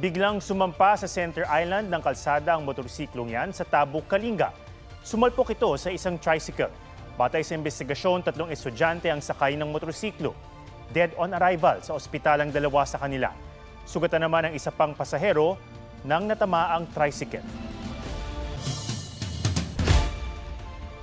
Biglang sumampa sa Center Island ng kalsada ang motorsiklong yan sa Tabuk, Kalinga. Sumalpok ito sa isang tricycle. Batay sa investigasyon, 3 estudyante ang sakay ng motorsiklo. Dead on arrival sa ospital ang 2 sa kanila. Sugatan naman ang isa pang pasahero ng natamaang tricycle.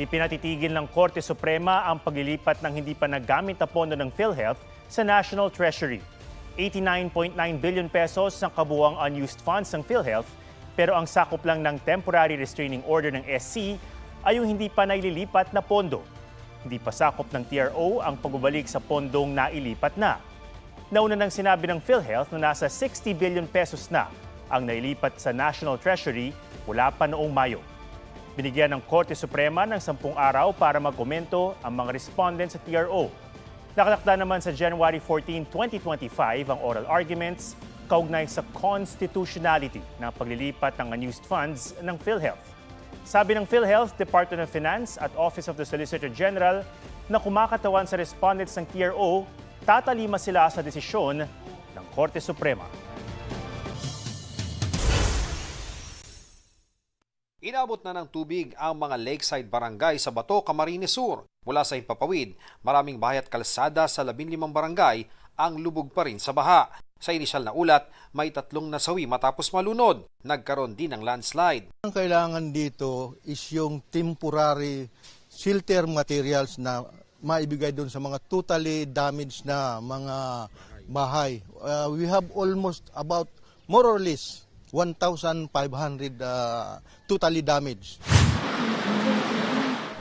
Ipinatitigil ng Korte Suprema ang paglilipat ng hindi pa nagamit na pondo ng PhilHealth sa National Treasury. 89.9 billion pesos ang kabuuang unused funds ng PhilHealth, pero ang sakop lang ng temporary restraining order ng SC ay yung hindi pa naililipat na pondo. Hindi pa sakop ng TRO ang pagbabalik sa pondong nailipat na. Nauna nang sinabi ng PhilHealth na nasa 60 billion pesos na ang nailipat sa National Treasury mula pa noong Mayo. Binigyan ng Korte Suprema ng 10 araw para magkomento ang mga respondent sa TRO. Nakatakda naman sa January 14, 2025 ang oral arguments kaugnay sa constitutionality ng paglilipat ng unused funds ng PhilHealth. Sabi ng PhilHealth, Department of Finance at Office of the Solicitor General na kumakatawan sa respondents ng TRO, tatalima sila sa desisyon ng Korte Suprema. Inabot na ng tubig ang mga lakeside barangay sa Bato, Camarines Sur. Mula sa Himpapawid, maraming bahay at kalsada sa 15 barangay ang lubog pa rin sa baha. Sa inisyal na ulat, may 3 nasawi matapos malunod. Nagkaroon din ng landslide. Ang kailangan dito is yung temporary shelter materials na maibigay doon sa mga totally damaged na mga bahay. We have almost about more or less 1,500 totally damaged.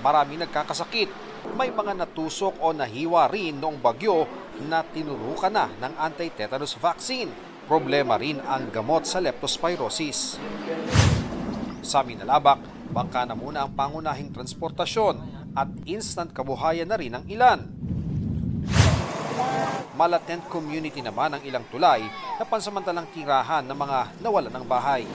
Maraming nagkakasakit. May mga natusok o nahiwa rin noong bagyo na tinurukan na ng anti-tetanus vaccine. Problema rin ang gamot sa leptospirosis. Sa Minalabak, bangka na muna ang pangunahing transportasyon at instant kabuhayan na rin ang ilan. Malatent community naman ang ilang tulay na pansamantalang tirahan ng mga nawalan ng bahay.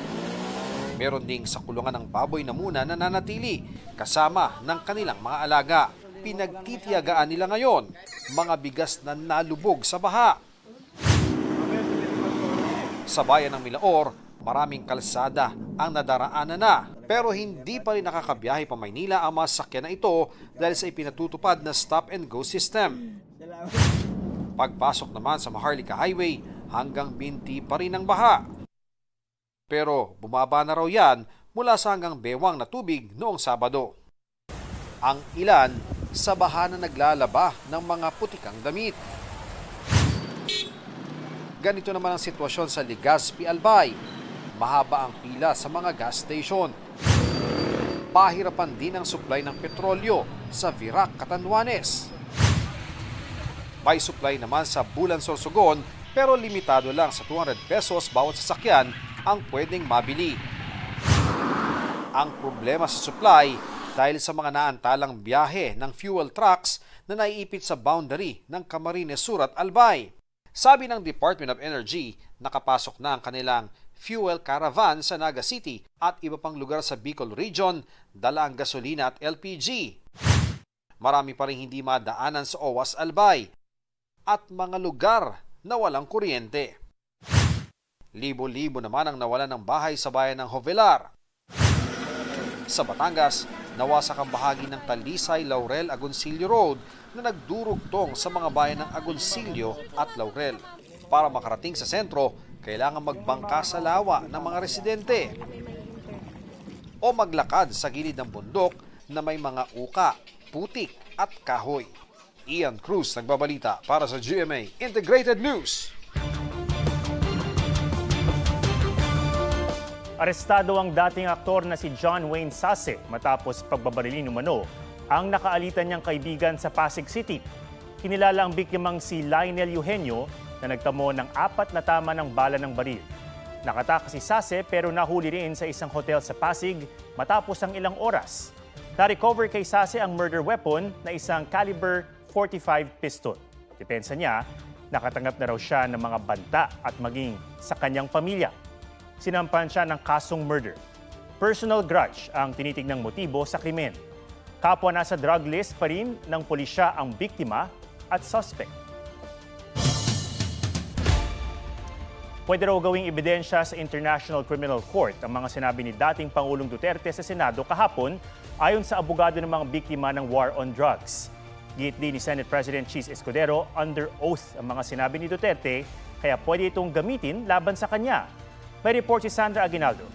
Meron ding sa kulungan ng baboy na muna nananatili kasama ng kanilang mga alaga. Pinagtitiyagaan nila ngayon mga bigas na nalubog sa baha. Sa bayan ng Milaor, maraming kalsada ang nadaraanan na, pero hindi pa rin nakakabiyahe pa Maynila ang mga sasakyan na ito dahil sa ipinatutupad na stop-and-go system. Pagpasok naman sa Maharlika Highway, hanggang binti pa rin ang baha. Pero bumaba na raw yan mula sa hanggang bewang na tubig noong Sabado. Ang ilan sa baha na naglalaba ng mga putikang damit. Ganito naman ang sitwasyon sa Legazpi, Albay. Mahaba ang pila sa mga gas station. Pahirapan din ang supply ng petrolyo sa Virac, Catanduanes. May supply naman sa Bulan, Sorsogon, pero limitado lang sa 200 pesos bawat sasakyan ang pwedeng mabili. Ang problema sa supply dahil sa mga naantalang biyahe ng fuel trucks na naiipit sa boundary ng Camarines Sur at Albay. Sabi ng Department of Energy, nakapasok na ang kanilang fuel caravan sa Naga City at iba pang lugar sa Bicol Region, dala ang gasolina at LPG. Marami pa rin hindi madaanan sa OWAS Albay at mga lugar na walang kuryente. Libo-libo naman ang nawalan ng bahay sa bayan ng Jovelar. Sa Batangas, nawasak ang bahagi ng Talisay, Laurel, Agoncillo Road na nagdurugtong sa mga bayan ng Agoncillo at Laurel. Para makarating sa sentro, kailangan magbangka sa lawa ng mga residente o maglakad sa gilid ng bundok na may mga uka, putik at kahoy. Ian Cruz nagbabalita para sa GMA Integrated News. Arestado ang dating aktor na si John Wayne Sase matapos pagbabarilin umano ang nakaalitan niyang kaibigan sa Pasig City. Kinilala ang biktimang si Lionel Eugenio na nagtamo ng 4 na tama ng bala ng baril. Nakatakas si Sase pero nahuli rin sa isang hotel sa Pasig matapos ang ilang oras. Na-recover kay Sase ang murder weapon na isang caliber .45 pistol. Depensa niya, nakatanggap na raw siya ng mga banta at maging sa kanyang pamilya. Sinampan siya ng kasong murder. Personal grudge ang tinitingnang motibo sa krimen. Kapwa nasa drug list pa rin ng pulisya ang biktima at suspect. Pwede raw gawing ebidensya sa International Criminal Court ang mga sinabi ni dating Pangulong Duterte sa Senado kahapon ayon sa abogado ng mga biktima ng war on drugs. Giit din ni Senate President Chis Escudero, under oath ang mga sinabi ni Duterte kaya pwede itong gamitin laban sa kanya. May report si Sandra Aguinaldo.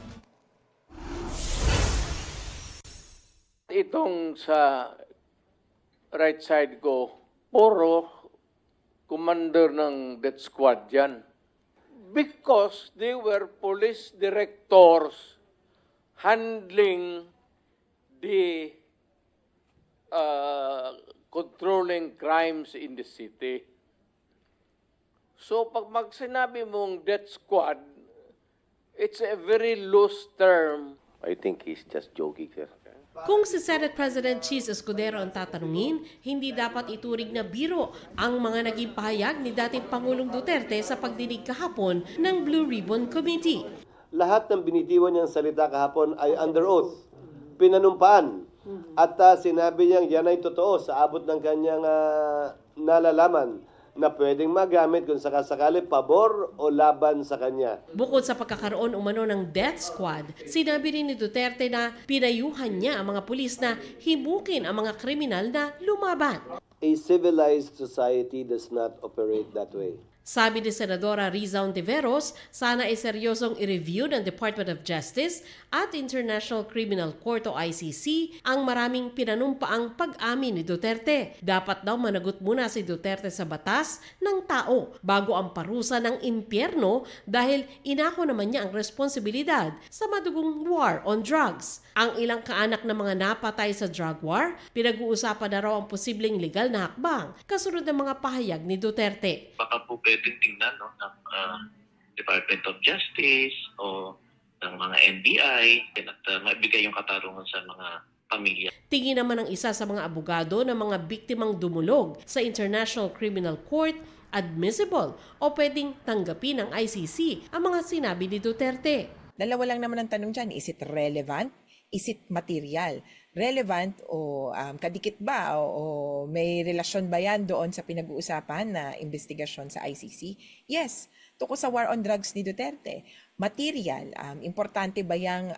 Itong sa right side ko, puro commander ng death squad yan. Because they were police directors handling the controlling crimes in the city. So pag sinabi mong death squad, it's a very loose term. I think he's just joking, sir. Kung si Senate President Chis Escudero ang tatanungin, hindi dapat ituring na biro ang mga naging pahayag ni dating Pangulong Duterte sa pagdinig kahapon ng Blue Ribbon Committee. Lahat ng binitiwan niyang salita kahapon ay under oath, pinanumpaan. At sinabi niyang yan ay totoo sa abot ng kanyang nalalaman na pwedeng magamit kung sakasakali pabor o laban sa kanya. Bukod sa pagkakaroon umano ng death squad, sinabi rin ni Duterte na pinayuhan niya ang mga pulis na himukin ang mga kriminal na lumaban. A civilized society does not operate that way. Sabi ni Senadora Riza Ontiveros, sana ay seryosong i-review ng Department of Justice at International Criminal Court o ICC ang maraming pinanumpaang pag-amin ni Duterte. Dapat daw managot muna si Duterte sa batas ng tao bago ang parusa ng impyerno dahil inako naman niya ang responsibilidad sa madugong war on drugs. Ang ilang kaanak ng mga napatay sa drug war, pinag-uusapan na raw ang posibleng legal na hakbang kasunod ng mga pahayag ni Duterte. Baka po pwedeng tingnan ng Department of Justice o ng mga NBI at maibigay yung katarungan sa mga pamilya. Tingin naman ng isa sa mga abogado ng mga biktimang dumulog sa International Criminal Court, admissible o pwedeng tanggapin ng ICC ang mga sinabi ni Duterte. Dalawa lang naman ang tanong dyan, is it relevant? Is it material? Relevant o kadikit ba o may relasyon ba yan doon sa pinag-uusapan na investigasyon sa ICC? Yes, tungkol sa war on drugs ni Duterte. Material, importante ba yang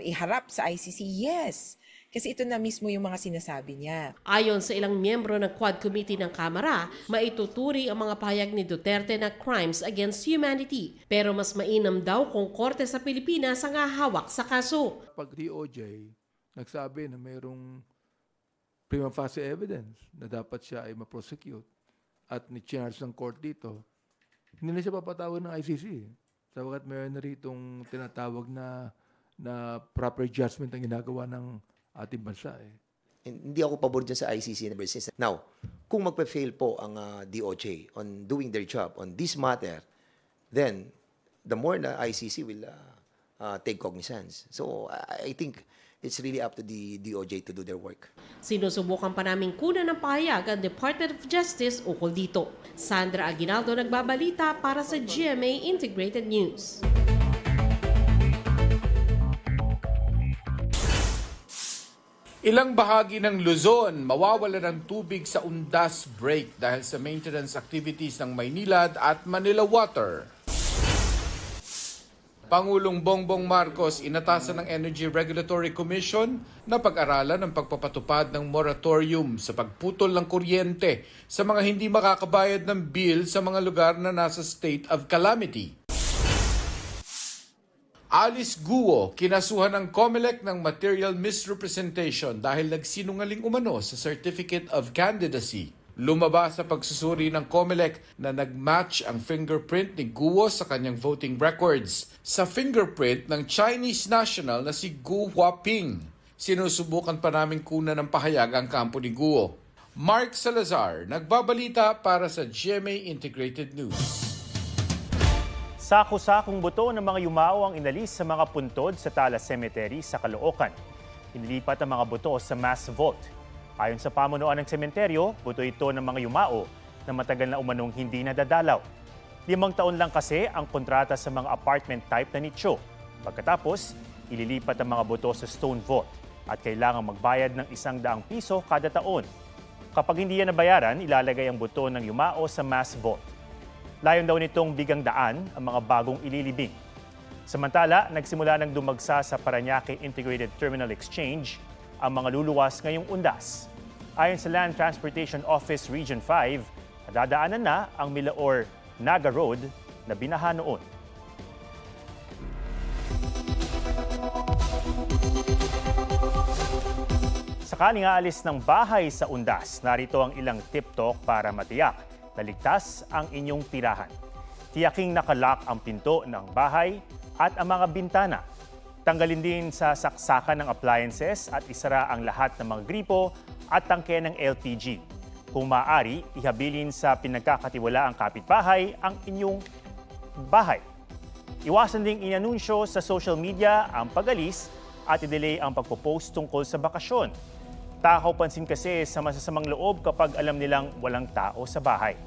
iharap sa ICC? Yes, kasi ito na mismo yung mga sinasabi niya. Ayon sa ilang miyembro ng Quad Committee ng Kamara, maituturi ang mga pahayag ni Duterte na crimes against humanity. Pero mas mainam daw kung korte sa Pilipinas ang hahawak sa kaso. Pag DOJ nagsabi na mayroong prima facie evidence na dapat siya ay ma-prosecute at ni-charge ng court dito, hindi na siya papatawag ng ICC. Sabagat mayroon na ritong tinatawag na proper judgment ang ginagawa ng ating bansa. Hindi ako pabor dyan sa ICC na business. Now, kung magpa-fail po ang DOJ on doing their job on this matter, then the more na ICC will take cognizance. So, I think it's really up to the DOJ to do their work. Sinusubukan pa naming kunan ng pahayag ang Department of Justice ukol dito. Sandra Aguinaldo nagbabalita para sa GMA Integrated News. Ilang bahagi ng Luzon mawawala ng tubig sa undas break dahil sa maintenance activities ng Maynilad at Manila Water. Pangulong Bongbong Marcos inatasan ng Energy Regulatory Commission na pag-aralan ang pagpapatupad ng moratorium sa pagputol ng kuryente sa mga hindi makakabayad ng bill sa mga lugar na nasa state of calamity. Alice Guo, kinasuhan ng COMELEC ng material misrepresentation dahil nagsinungaling umano sa Certificate of Candidacy. Lumabas sa pagsusuri ng COMELEC na nag-match ang fingerprint ni Guo sa kanyang voting records sa fingerprint ng Chinese national na si Gu Huaping. Sinusubukan pa namin kunan ng pahayag ang kampo ni Guo. Mark Salazar, nagbabalita para sa GMA Integrated News. Sako-sakong buto ng mga yumao ang inalis sa mga puntod sa Talas Cemetery sa Caloocan. Inilipat ang mga buto sa mass vault. Ayon sa pamunuan ng sementeryo, buto ito ng mga yumao na matagal na umanong hindi nadadalaw. 5 taon lang kasi ang kontrata sa mga apartment type na nicho. Pagkatapos, ililipat ang mga buto sa stone vault at kailangang magbayad ng 100 piso kada taon. Kapag hindi yan nabayaran, ilalagay ang buto ng yumao sa mass vault. Layon daw nitong bigang daan ang mga bagong ililibing. Samantala, nagsimula ng dumagsa sa Parañaque Integrated Terminal Exchange ang mga luluwas ngayong undas. Ayon sa Land Transportation Office Region 5, nadadaanan na ang Milaor-Naga Road na binaha noon. Sakaling aalis ng bahay sa undas, narito ang ilang tip-talk para matiyak na ligtas ang inyong tirahan. Tiyaking nakalock ang pinto ng bahay at ang mga bintana. Tanggalin din sa saksakan ng appliances at isara ang lahat ng mga gripo at tangke ng LPG. Kung maaari, ihabilin sa pinagkakatiwalaang kapitbahay ang inyong bahay. Iwasan ding inanunsyo sa social media ang pag-alis at i-delay ang pagpo-post tungkol sa bakasyon. Takaw pansin kasi sa masasamang loob kapag alam nilang walang tao sa bahay.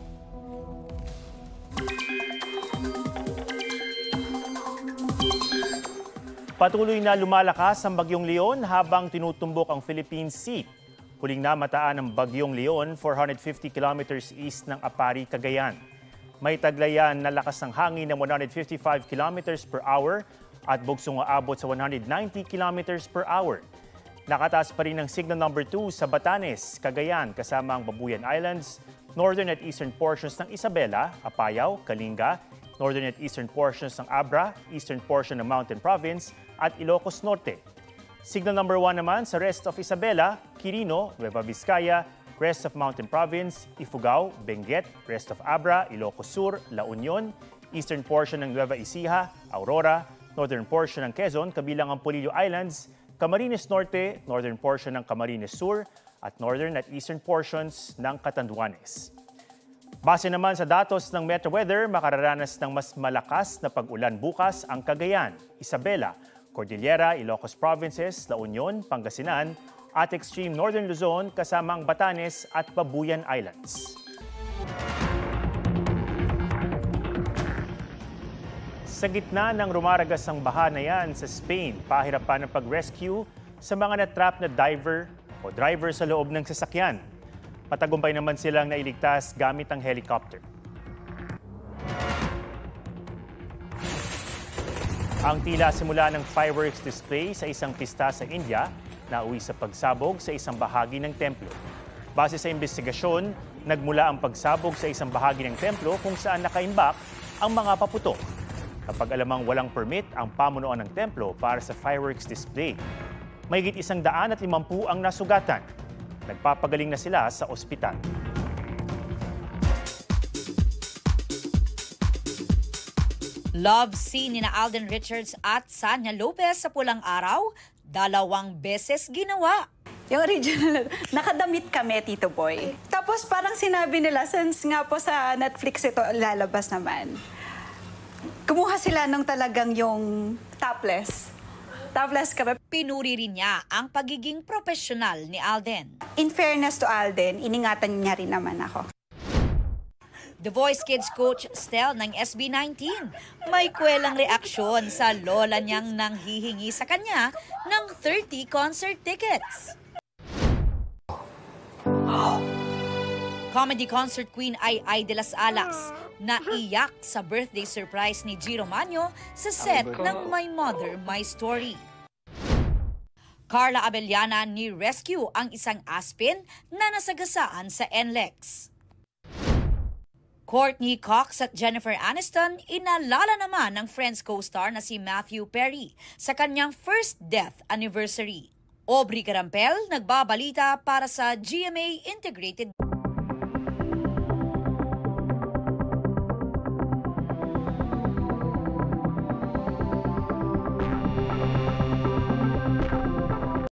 Patuloy na lumalakas ang Bagyong Leon habang tinutumbok ang Philippine Sea. Huling namataan ng Bagyong Leon 450 kilometers east ng Apari, Cagayan. May taglayan na lakas ng hangin ng 155 kilometers per hour at bugsong aabot sa 190 kilometers per hour. Nakataas pa rin ang signal number 2 sa Batanes, Cagayan kasama ang Babuyan Islands, northern at eastern portions ng Isabela, Apayao, Kalinga, northern at eastern portions ng Abra, eastern portion ng Mountain Province at Ilocos Norte. Signal number 1 naman sa rest of Isabela, Quirino, Nueva Vizcaya, rest of Mountain Province, Ifugao, Benguet, rest of Abra, Ilocos Sur, La Union, eastern portion ng Nueva Ecija, Aurora, northern portion ng Quezon, kabilang ang Polillo Islands, Camarines Norte, northern portion ng Camarines Sur, at northern at eastern portions ng Catanduanes. Base naman sa datos ng Metro Weather, makararanas ng mas malakas na pag-ulan bukas ang Cagayan, Isabela, Cordillera, Ilocos Provinces, La Union, Pangasinan, at extreme northern Luzon kasama ang Batanes at Babuyan Islands. Sa gitna ng rumaragas ang baha na yan sa Spain, pahirapan ang pag-rescue sa mga natrap na driver sa loob ng sasakyan. Patagumpay naman silang nailigtas gamit ang helicopter. Ang tila simula ng fireworks display sa isang pista sa India na uwi sa pagsabog sa isang bahagi ng templo. Base sa investigasyon, nagmula ang pagsabog sa isang bahagi ng templo kung saan nakaimbak ang mga paputok. Kapag alamang walang permit ang pamunuan ng templo para sa fireworks display. Mahigit 150 ang nasugatan. Nagpapagaling na sila sa ospital. Love scene ni Alden Richards at Sanya Lopez sa Pulang Araw, 2 beses ginawa. Yung original, nakadamit kami, Tito Boy. Tapos parang sinabi nila, since nga po sa Netflix ito lalabas naman, kumuha sila ng talagang yung topless. Topless kami. Pinuri rin niya ang pagiging profesional ni Alden. In fairness to Alden, iningatan niya rin naman ako. The Voice Kids coach Stel ng SB19, may kwelang reaksyon sa lola niyang nanghihingi sa kanya ng 30 concert tickets. Comedy concert queen Ay de las Alas na iyak sa birthday surprise ni Giro Manyo sa set ng My Mother, My Story. Carla Abellana ni rescue ang isang aspin na nasagasaan sa NLEX. Courtney Cox at Jennifer Aniston inalala naman ng Friends co-star na si Matthew Perry sa kanyang first death anniversary. Aubrey Carampel nagbabalita para sa GMA Integrated.